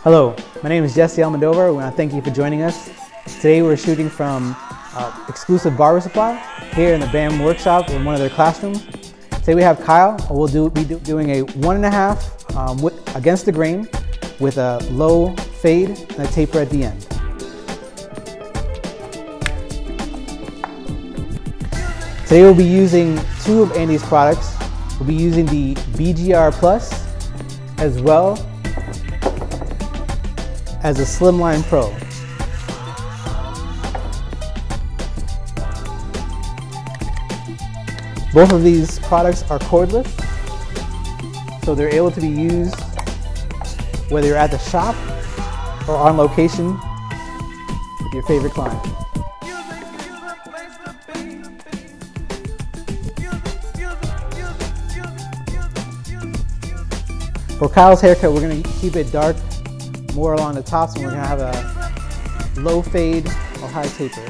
Hello, my name is Jesse Almodovar. We want to thank you for joining us. Today we're shooting from exclusive barber supply here in the BAM workshop in one of their classrooms. Today we have Kyle. We'll be doing a 1.5 against the grain with a low fade and a taper at the end. Today we'll be using two of Andy's products. We'll be using the BGR Plus as well as a Slimline Pro. Both of these products are cordless, so they're able to be used whether you're at the shop or on location with your favorite client. For Kyle's haircut, we're going to keep it dark, more along the tops, and we're going to have a low fade or high taper.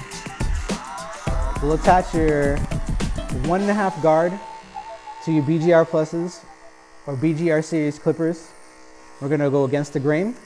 We'll attach your 1.5 guard to your BGR Pluses or BGR series clippers. We're going to go against the grain.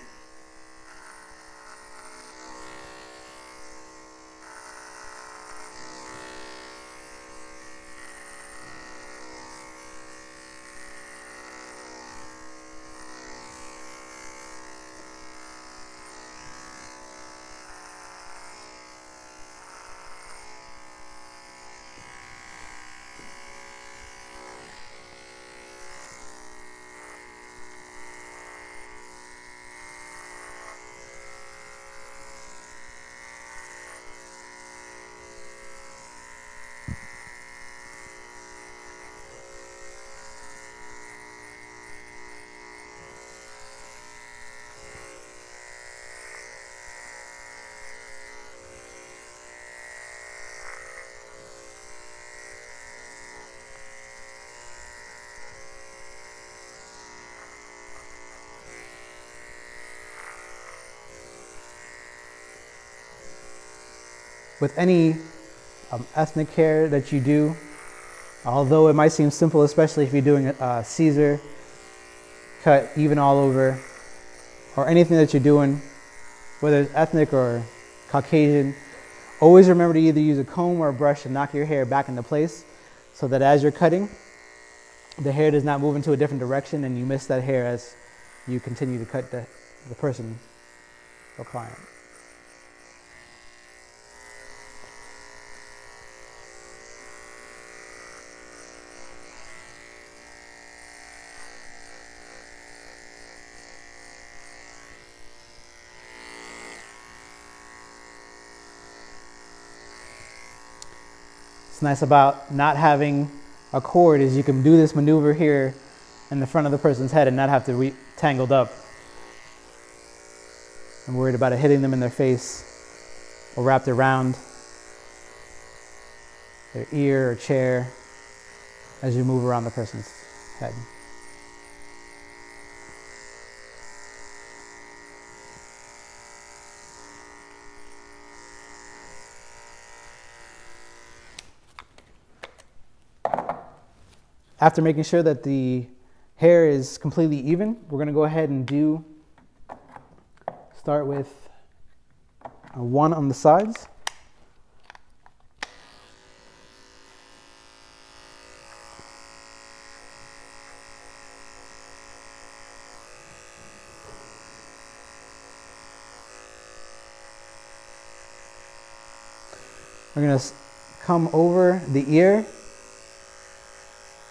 With any ethnic hair that you do, although it might seem simple, especially if you're doing a Caesar cut even all over, or anything that you're doing, whether it's ethnic or Caucasian, always remember to either use a comb or a brush to knock your hair back into place so that as you're cutting, the hair does not move into a different direction and you miss that hair as you continue to cut the person or client. What's nice about not having a cord is you can do this maneuver here in the front of the person's head and not have to be tangled up. I'm worried about it hitting them in their face or wrapped around their ear or chair as you move around the person's head. After making sure that the hair is completely even, we're going to go ahead and start with a 1 on the sides. We're going to come over the ear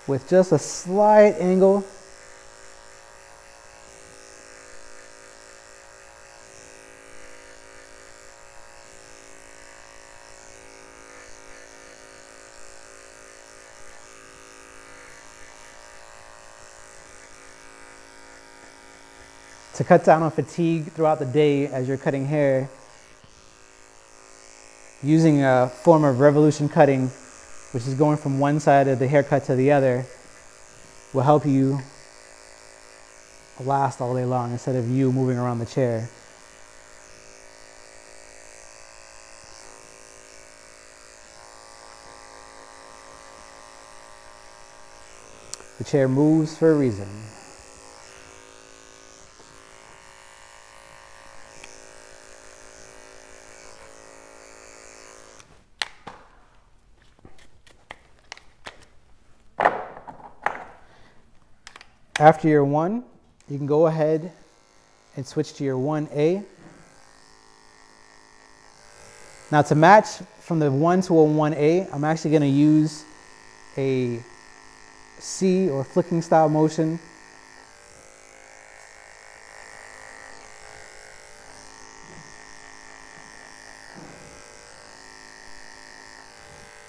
with just a slight angle. To cut down on fatigue throughout the day as you're cutting hair, using a form of revolution cutting, which is going from one side of the haircut to the other, will help you last all day long instead of you moving around the chair. The chair moves for a reason. After your 1, you can go ahead and switch to your 1A. Now to match from the 1 to a 1A, I'm actually going to use a C or flicking style motion.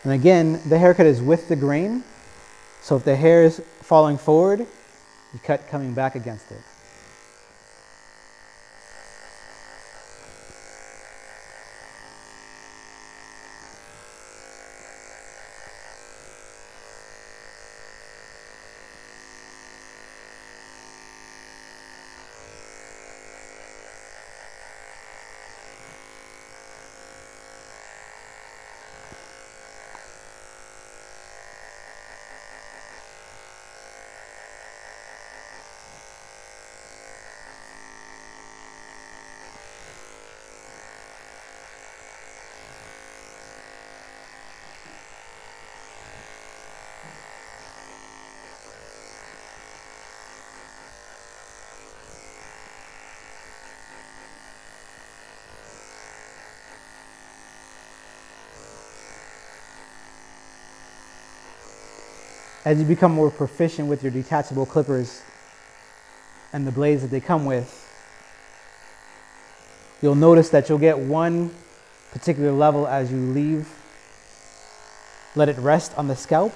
And again, the haircut is with the grain. So if the hair is falling forward, you cut coming back against it. As you become more proficient with your detachable clippers and the blades that they come with, you'll notice that you'll get one particular level as you let it rest on the scalp,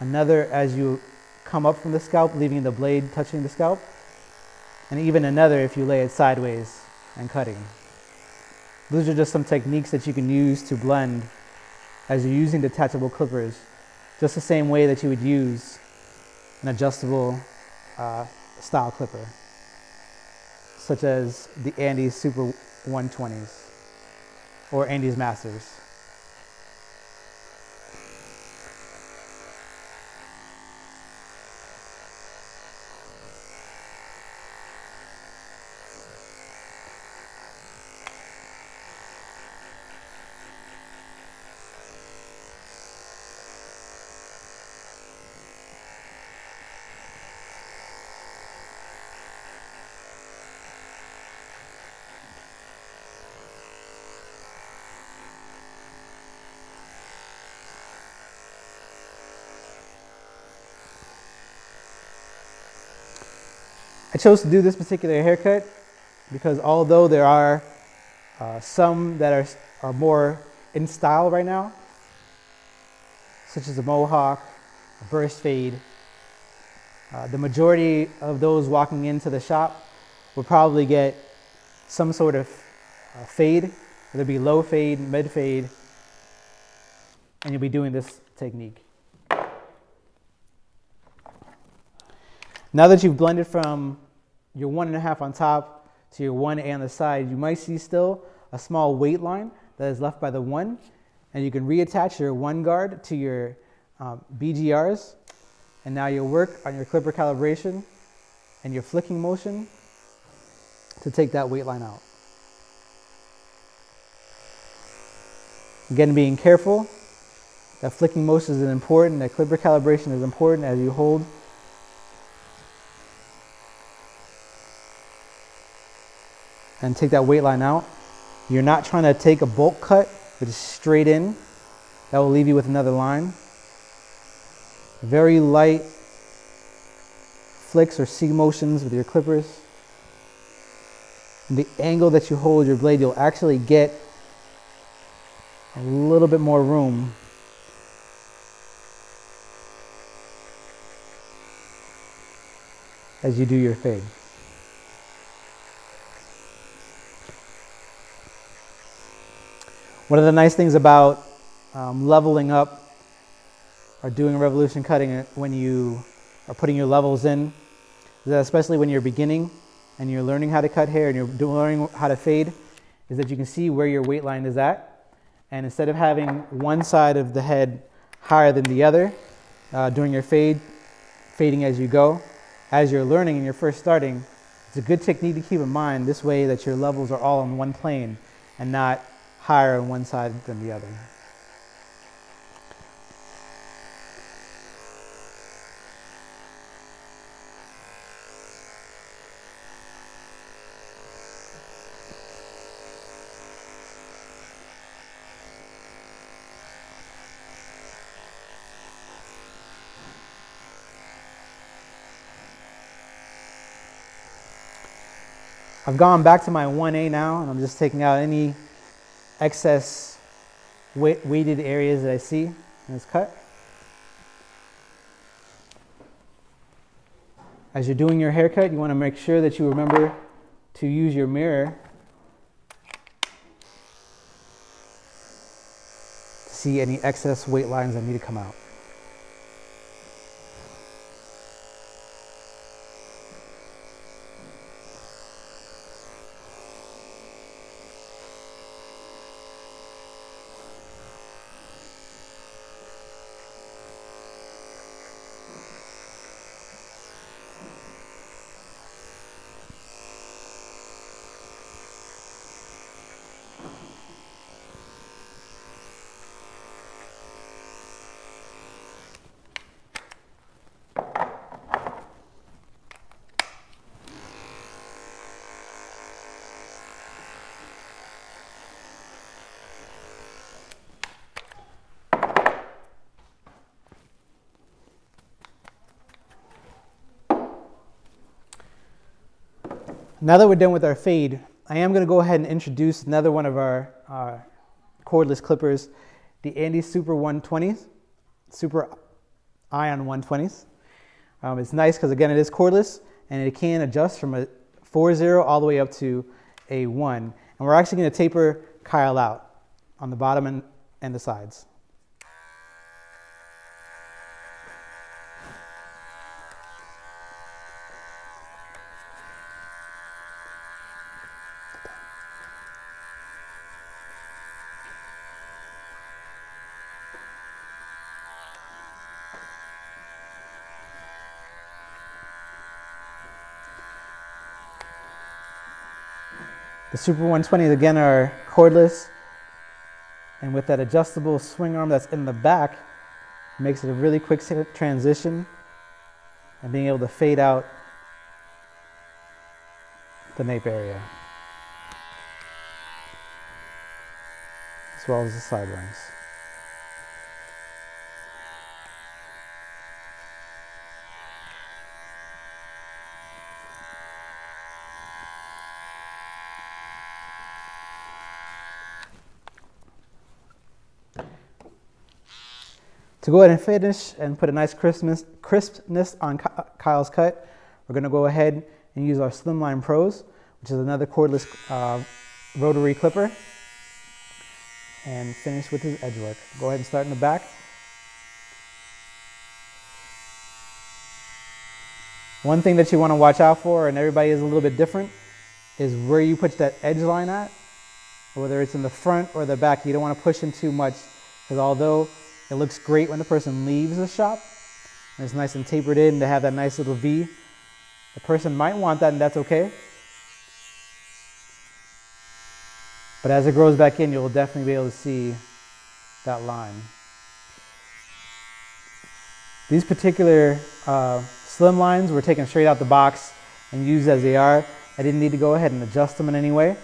another as you come up from the scalp, leaving the blade touching the scalp, and even another if you lay it sideways and cutting. Those are just some techniques that you can use to blend as you're using detachable clippers, just the same way that you would use an adjustable style clipper, such as the Andes Super 120s or Andes Masters. I chose to do this particular haircut because although there are some that are more in style right now, such as a mohawk, a burst fade, the majority of those walking into the shop will probably get some sort of fade, whether it be low fade, mid fade, and you'll be doing this technique. Now that you've blended from your 1.5 on top to your 1A on the side, you might see still a small weight line that is left by the 1, and you can reattach your 1 guard to your BGRs, and now you'll work on your clipper calibration and your flicking motion to take that weight line out. Again, being careful, that flicking motion is important, that clipper calibration is important as you hold and take that weight line out. You're not trying to take a bulk cut, which is straight in. That will leave you with another line. Very light flicks or C motions with your clippers. And the angle that you hold your blade, you'll actually get a little bit more room as you do your fade. One of the nice things about leveling up or doing revolution cutting when you are putting your levels in, is that especially when you're beginning and you're learning how to cut hair and you're learning how to fade, is that you can see where your weight line is at. And instead of having one side of the head higher than the other during your fading as you go, as you're learning and you're first starting, it's a good technique to keep in mind, this way that your levels are all on one plane and not higher on one side than the other. I've gone back to my 1A now, and I'm just taking out any excess weighted areas that I see in this cut. As you're doing your haircut, you want to make sure that you remember to use your mirror to see any excess weight lines that need to come out. Now that we're done with our fade, I am going to go ahead and introduce another one of our cordless clippers, the Andy Super 120s, Super Ion 120s. It's nice because, again, it is cordless and it can adjust from a 4-0 all the way up to a 1. And we're actually going to taper Kyle out on the bottom and the sides. The Super 120s, again, are cordless, and with that adjustable swing arm that's in the back, it makes it a really quick transition and being able to fade out the nape area, as well as the sideburns. To go ahead and finish and put a nice crispness on Kyle's cut, we're going to go ahead and use our Slimline Pros, which is another cordless rotary clipper, and finish with his edge work. Go ahead and start in the back. One thing that you want to watch out for, and everybody is a little bit different, is where you put that edge line at, whether it's in the front or the back. You don't want to push in too much, because although it looks great when the person leaves the shop, and it's nice and tapered in to have that nice little V, the person might want that, and that's okay. But as it grows back in, you'll definitely be able to see that line. These particular slim lines were taken straight out the box and used as they are. I didn't need to go ahead and adjust them in any way.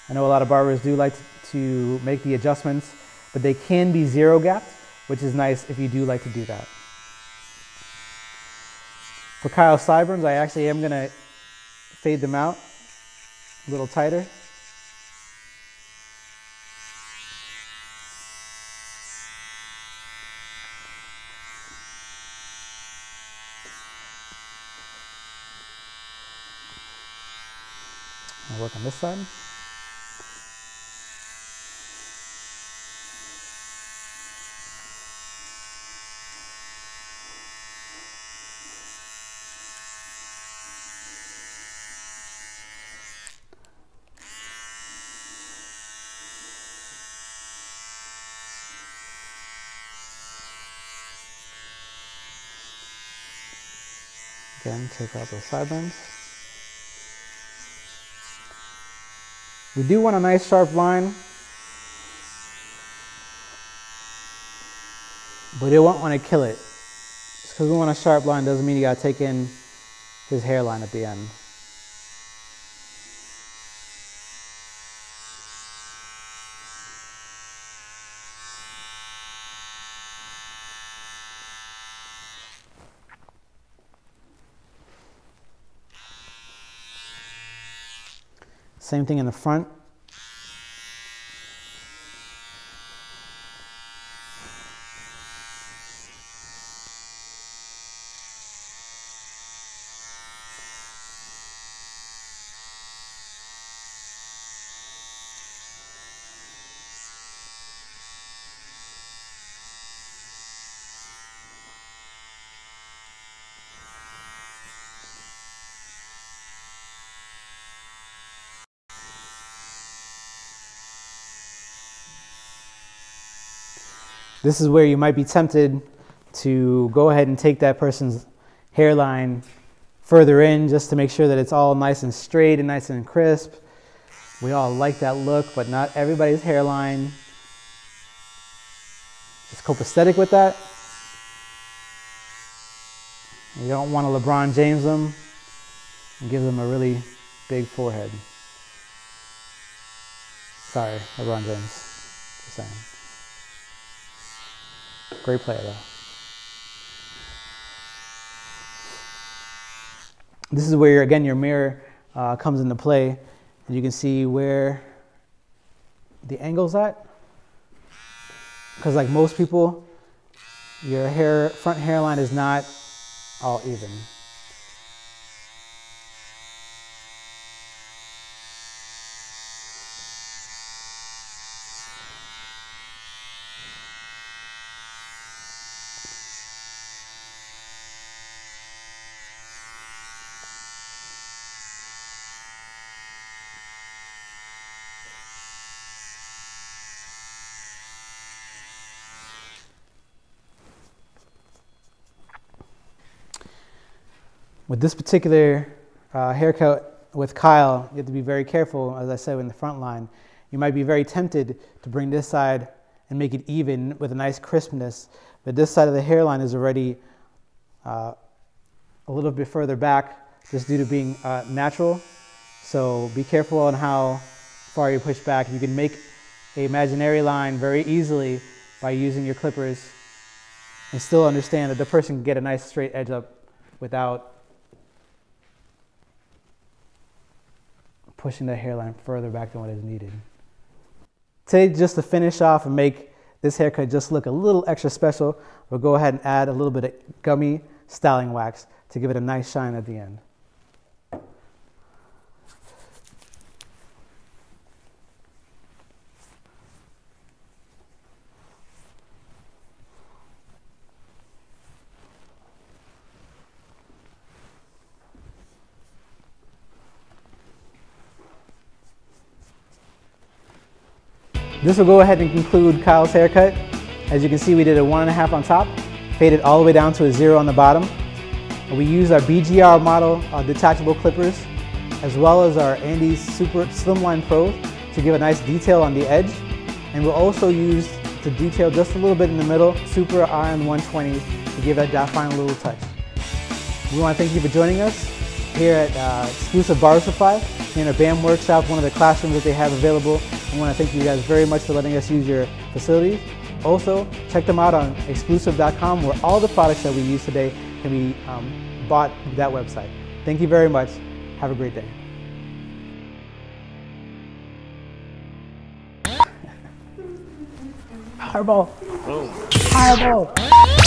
I know a lot of barbers do like to make the adjustments, but they can be zero gapped, which is nice if you do like to do that. For Kyle's sideburns, I actually am going to fade them out a little tighter. I'll work on this side. Again, take out those sideburns. We do want a nice sharp line, but you won't want to kill it. Just because we want a sharp line doesn't mean you got to take in his hairline at the end. Same thing in the front. This is where you might be tempted to go ahead and take that person's hairline further in just to make sure that it's all nice and straight and nice and crisp. We all like that look, but not everybody's hairline is copacetic with that. You don't want to LeBron James them and give them a really big forehead. Sorry, LeBron James. Just saying. Great player though. This is where, again, your mirror comes into play. And you can see where the angle's at. Because like most people, your front hairline is not all even. With this particular haircut with Kyle, you have to be very careful, as I said, in the front line. You might be very tempted to bring this side and make it even with a nice crispness, but this side of the hairline is already a little bit further back just due to being natural. So be careful on how far you push back. You can make an imaginary line very easily by using your clippers and still understand that the person can get a nice straight edge up without pushing the hairline further back than what is needed. Today, just to finish off and make this haircut just look a little extra special, we'll go ahead and add a little bit of gummy styling wax to give it a nice shine at the end. This will go ahead and conclude Kyle's haircut. As you can see, we did a 1.5 on top, faded all the way down to a 0 on the bottom. And we used our BGR model detachable clippers, as well as our Andy's Super Slimline Pro to give a nice detail on the edge. And we'll also use to detail just a little bit in the middle, Super RN 120 to give that final little touch. We want to thank you for joining us here at exclusive Barber Supply in our BAM workshop, one of the classrooms that they have available. I want to thank you guys very much for letting us use your facilities. Also, check them out on exclusive.com, where all the products that we use today can be bought through that website. Thank you very much. Have a great day. Fireball. Fireball.